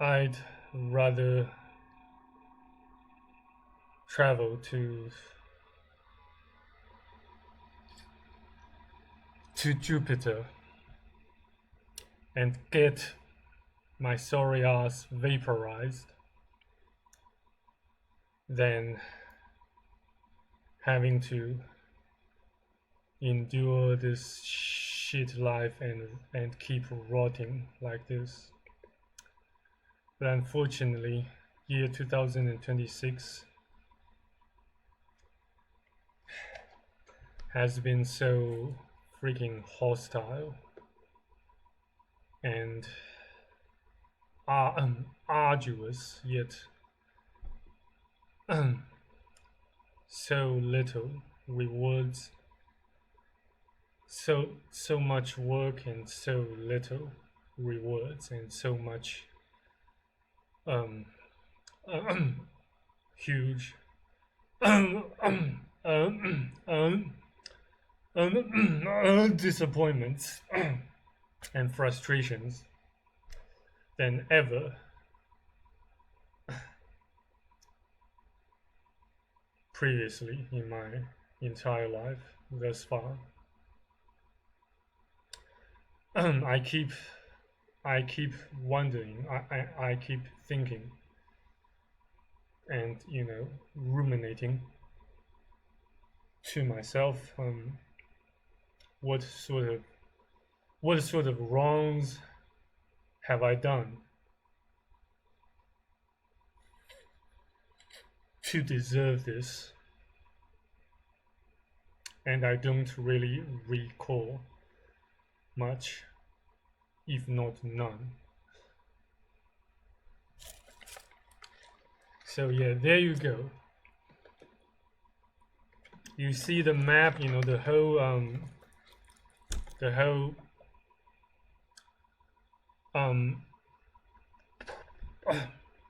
I'd rather travel to Jupiter and get my sorry ass vaporized than having to endure this shit life and keep rotting like this. But unfortunately, year 2026 has been so freaking hostile and arduous, yet so little rewards, so much work and so little rewards, and so much um, huge disappointments and frustrations than ever previously in my entire life thus far. I keep wondering, I keep thinking and ruminating to myself, what sort of wrongs have I done to deserve this? And I don't really recall much, if not none. So yeah, there you go. You see the map, the whole um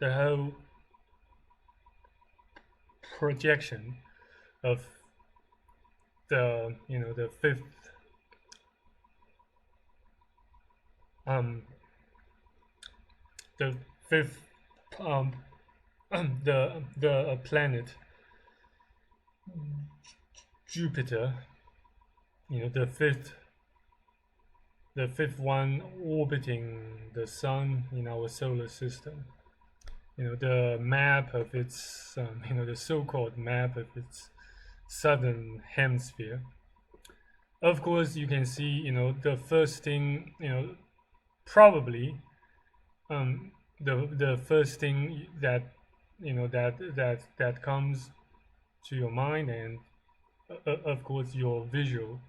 the whole projection of the fifth um the fifth um the planet Jupiter, the fifth one orbiting the sun in our solar system. The map of its the so-called map of its southern hemisphere. Of course, you can see, the first thing, probably the first thing that that comes to your mind, and of course your visual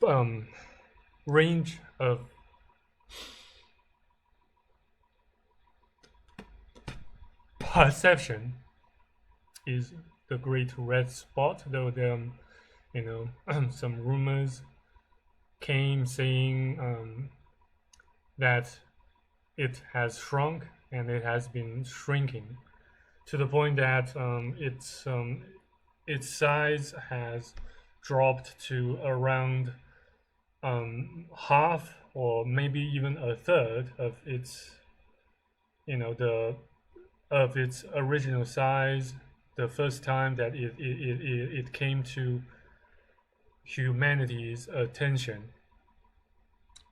um, range of perception is the great red spot. Though there, some rumors came saying that it has shrunk and it has been shrinking to the point that its size has dropped to around half or maybe even a third of its the of its original size the first time that it came to humanity's attention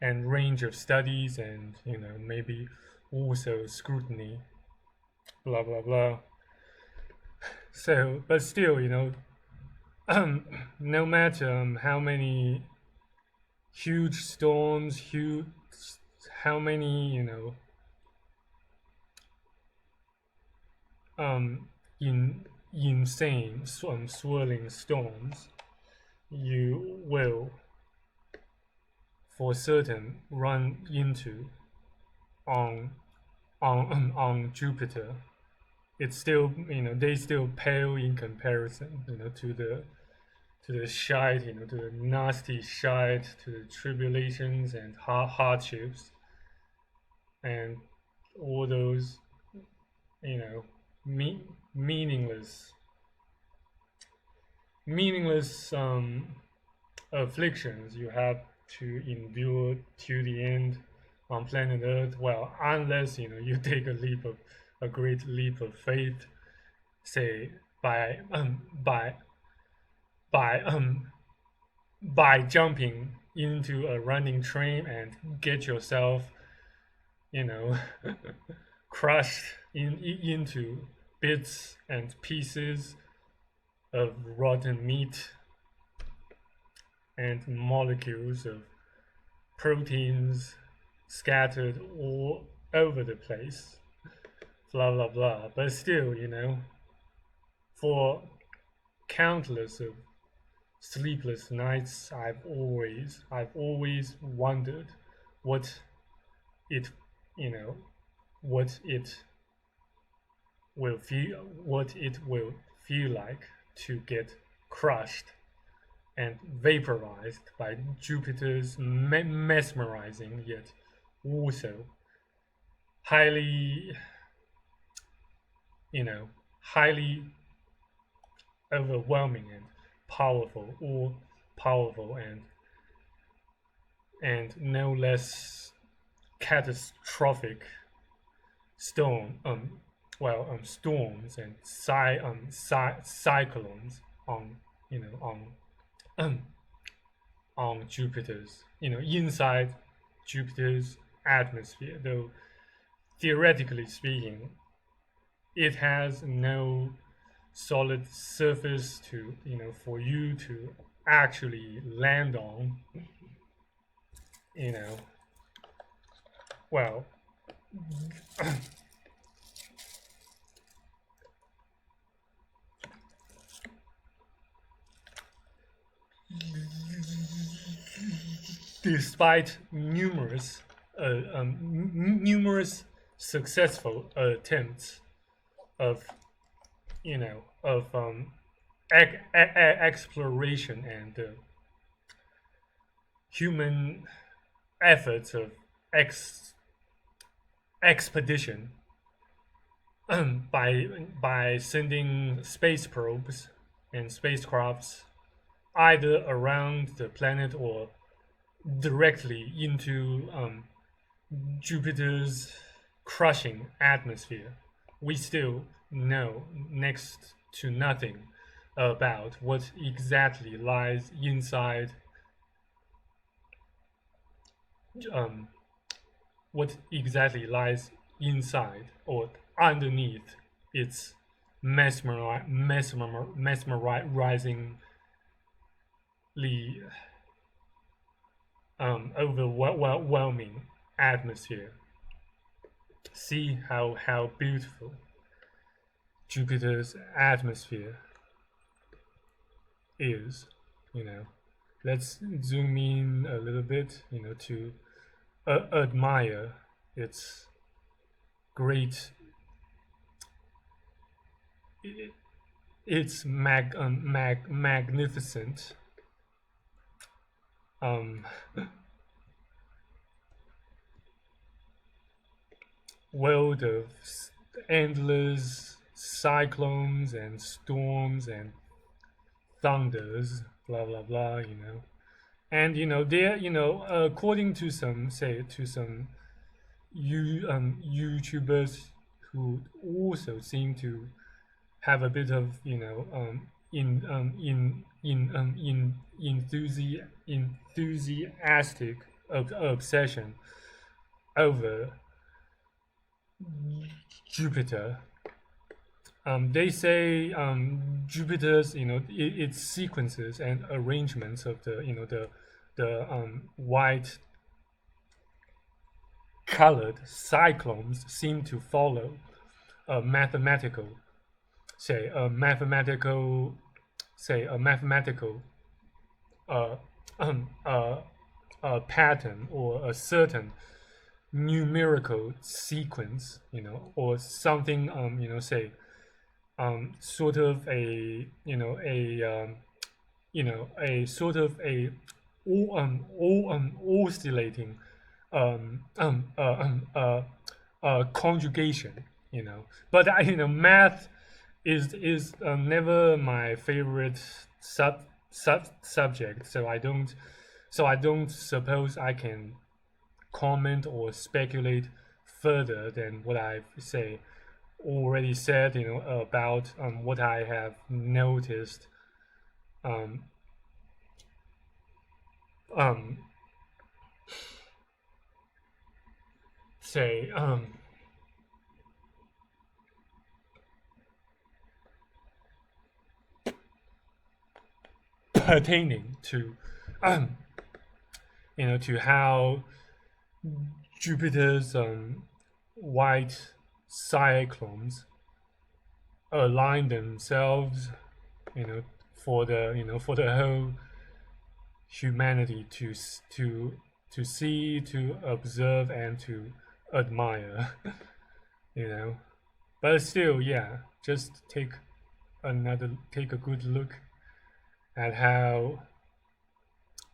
and range of studies, and maybe also scrutiny, blah blah blah. So but still, no matter how many huge storms, huge how many in insane swirling storms you will for certain run into on on Jupiter. It's still, they still pale in comparison, to the shite, to the nasty shite, to the tribulations and hardships, and all those, meaningless meaningless afflictions you have to endure to the end on planet Earth. Well, unless you take a great leap of faith, say by by jumping into a running train and get yourself, you know, crushed into bits and pieces of rotten meat and molecules of proteins scattered all over the place, blah blah blah. But still, for countless of sleepless nights, I've always wondered what it, you know, what it will feel like to get crushed and vaporized by Jupiter's mesmerizing yet also highly, highly overwhelming and powerful, or powerful and no less catastrophic storm, storms and cyclones on, um, on Jupiter's, inside Jupiter's atmosphere. Though theoretically speaking, it has no solid surface to, for you to actually land on. you know well despite numerous successful attempts of, exploration and human efforts of expedition, by sending space probes and spacecrafts either around the planet or directly into Jupiter's crushing atmosphere. We still know next to nothing about what exactly lies inside, um, or underneath its mesmerizingly overwhelming atmosphere. See how beautiful Jupiter's atmosphere is. Let's zoom in a little bit, to admire its great, its magnificent, world of endless cyclones and storms and thunders, blah blah blah. And there, according to some YouTubers who also seem to have a bit of, enthusiastic obsession over Jupiter. They say Jupiter's, its sequences and arrangements of the white colored cyclones seem to follow a mathematical, say a mathematical, uh, pattern, or a certain numerical sequence, or something, say, sort of a, a sort of a oscillating, conjugation. But math is never my favorite subject, so I don't suppose I can comment or speculate further than what I've already said, about what I have noticed, um, um, say pertaining to um, to how Jupiter's white cyclones align themselves, for the whole humanity to see, to observe, and to admire. you know. But still, yeah, just take a good look at how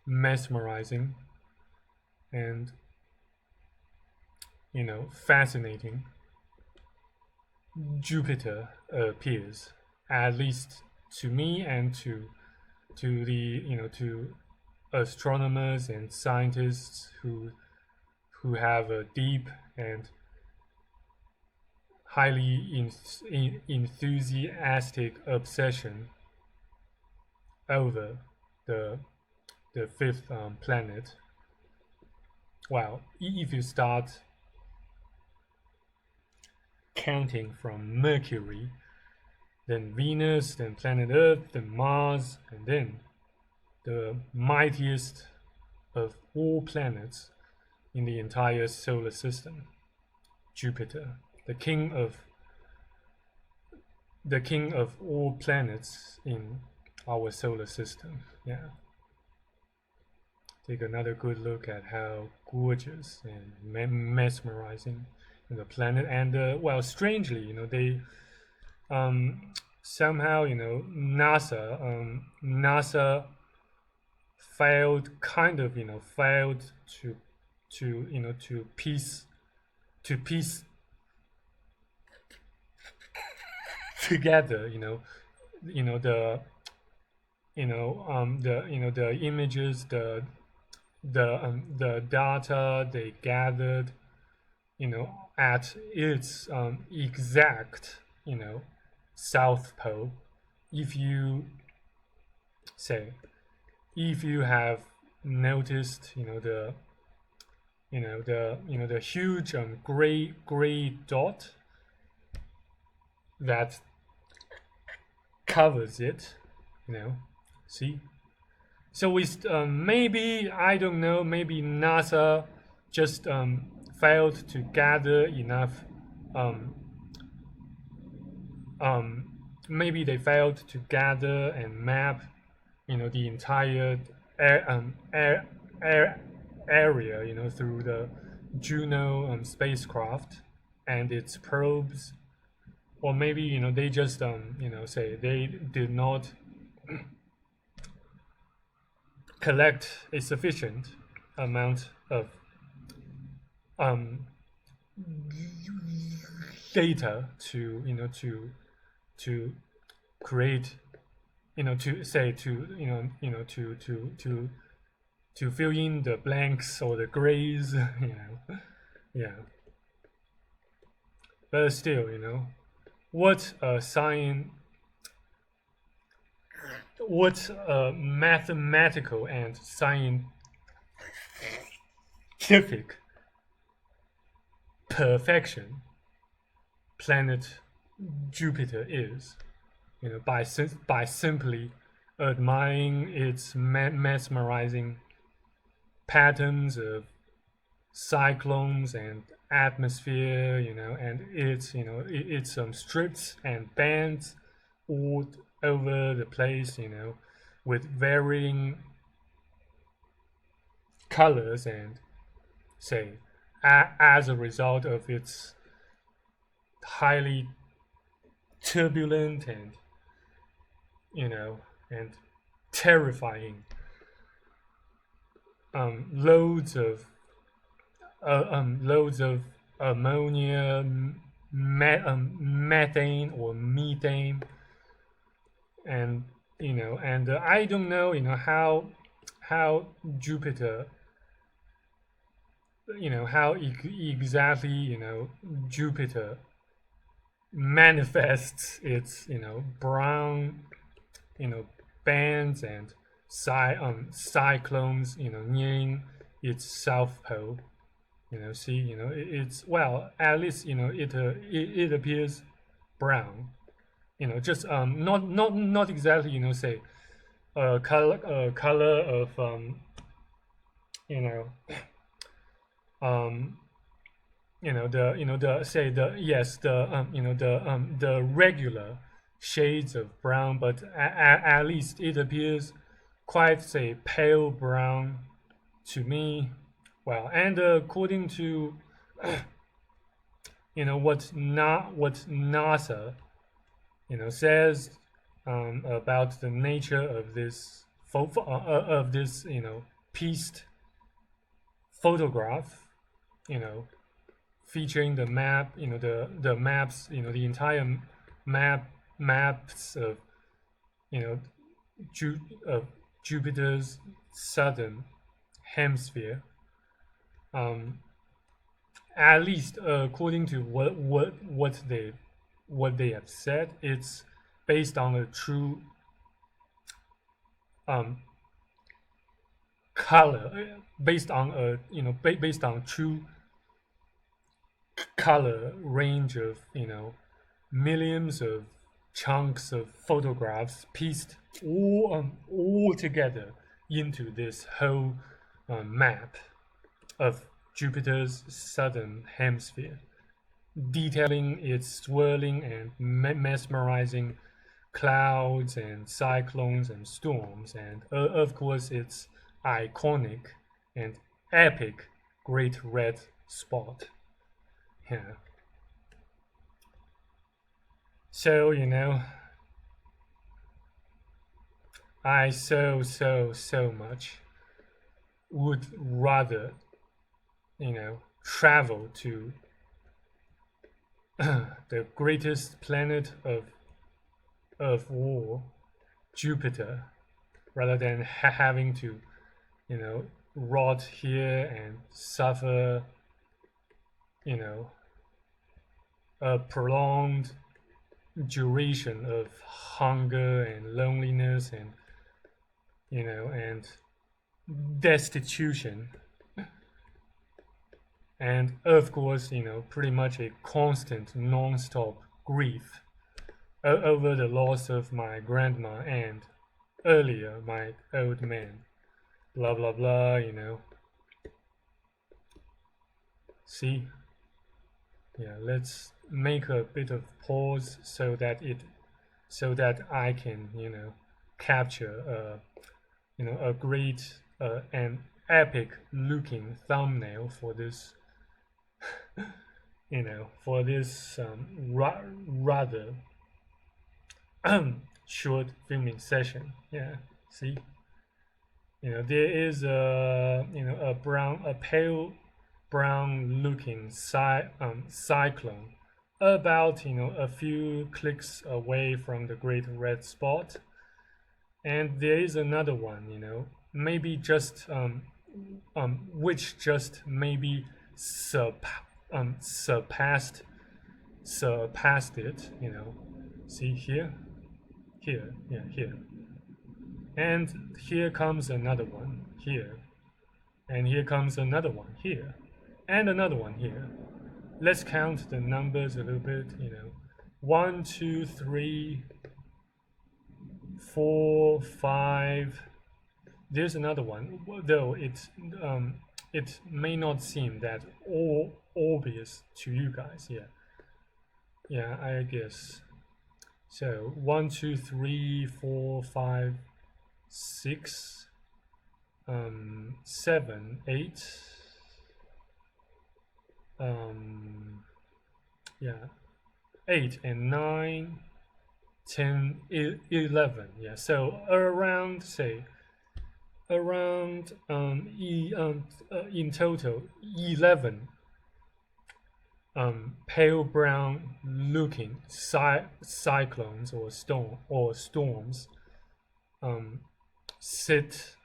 mesmerizing and fascinating Jupiter appears, at least to me and to the to astronomers and scientists who have a deep and highly enthusiastic obsession over the fifth planet. Well, if you start counting from Mercury, then Venus, then planet Earth, then Mars, and then the mightiest of all planets in the entire solar system, Jupiter, the king of all planets in our solar system. Yeah. Take another good look at how gorgeous and mesmerizing the planet, and well, strangely, they somehow, NASA failed, failed to piece together, the the images, the data they gathered, at its exact, south pole. If you have noticed, the huge gray dot that covers it, see. So we maybe, I don't know, maybe NASA just failed to gather enough. Maybe they failed to gather and map, the entire area, through the Juno spacecraft and its probes, or maybe they just they did not collect a sufficient amount of data to create, to fill in the blanks or the grays. Yeah. But still, what mathematical and scientific perfection planet Jupiter is, by simply admiring its mesmerizing patterns of cyclones and atmosphere, and its strips and bands all over the place, with varying colors, and as a result of its highly turbulent and and terrifying loads of ammonia, methane or methane, and and I don't know, how Jupiter, how exactly, Jupiter manifests its, brown, you know, bands and cyclones, nearing its south pole. See, it's, well, at least, it appears brown. Just not exactly, say color of, you know um the say the yes the regular shades of brown, but at least it appears quite, say, pale brown to me. Well, and according to what NASA says about the nature of this pieced photograph, you know featuring the map, the maps, the entire maps of, you know of Jupiter's southern hemisphere. Um, at least according to what they have said, it's based on a true um, color, based on a based on true color range of, millions of chunks of photographs pieced all together into this whole map of Jupiter's southern hemisphere, detailing its swirling and mesmerizing clouds and cyclones and storms, and of course its iconic and epic great red spot. Yeah. So, I so much would rather, travel to the greatest planet of all, Jupiter, rather than having to, rot here and suffer, you know, a prolonged duration of hunger and loneliness and, and destitution. And of course, pretty much a constant, non-stop grief over the loss of my grandma and earlier my old man. Blah blah blah, See? Yeah, let's make a bit of pause so that I can, capture a great and epic looking thumbnail for this for this rather short filming session. Yeah, see, there is a pale brown looking cyclone about a few clicks away from the great red spot, and there is another one, maybe just which just maybe surpassed it. See here, yeah, here, and here comes another one here, and here comes another one here, and another one here. Let's count the numbers a little bit. 1, 2, 3, 4, 5. There's another one, though it may not seem that obvious to you guys. Yeah, I guess. So 1, 2, 3, 4, 5, 6, 7, 8. Yeah, 8 and 9, 10, 11. Yeah, so around in total 11 pale brown looking cyclones or storms sit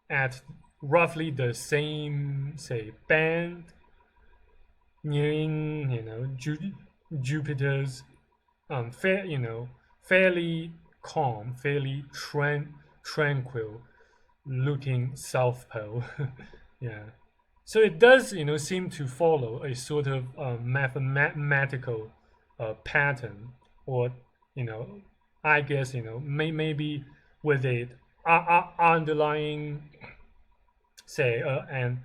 at roughly the same, say, band nearing, Jupiter's fairly calm, fairly tranquil looking south pole. Yeah. So it does, seem to follow a sort of mathematical pattern, or, you know, I guess, maybe with a underlying, say, an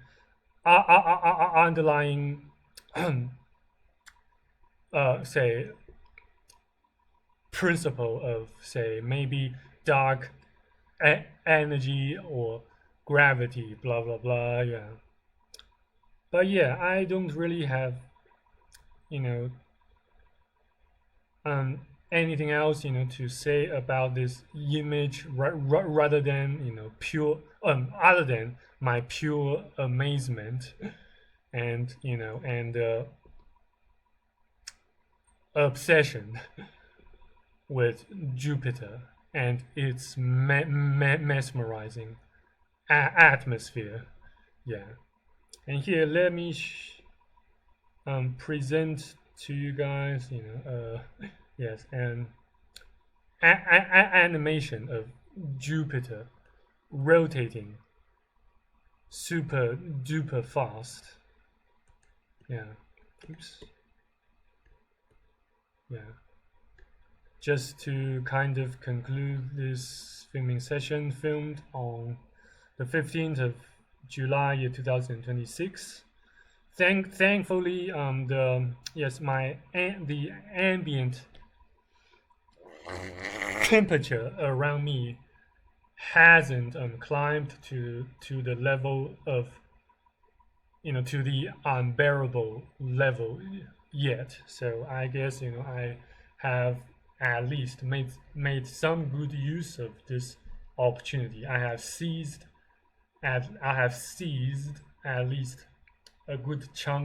underlying, say, principle of, say, maybe dark energy or gravity, blah blah blah. Yeah, but yeah, I don't really have, you know um anything else, to say about this image, rather than, pure other than my pure amazement and, obsession with Jupiter and its mesmerizing atmosphere. Yeah, and here let me present to you guys, yes, an animation of Jupiter rotating super duper fast. Yeah, oops. Yeah, just to kind of conclude this filming session, filmed on the 15th of July, year 2026. Thankfully, the yes, the ambient temperature around me hasn't climbed to the level of, to the unbearable level yet. So I guess, I have at least made some good use of this opportunity. I have seized at least a good chunk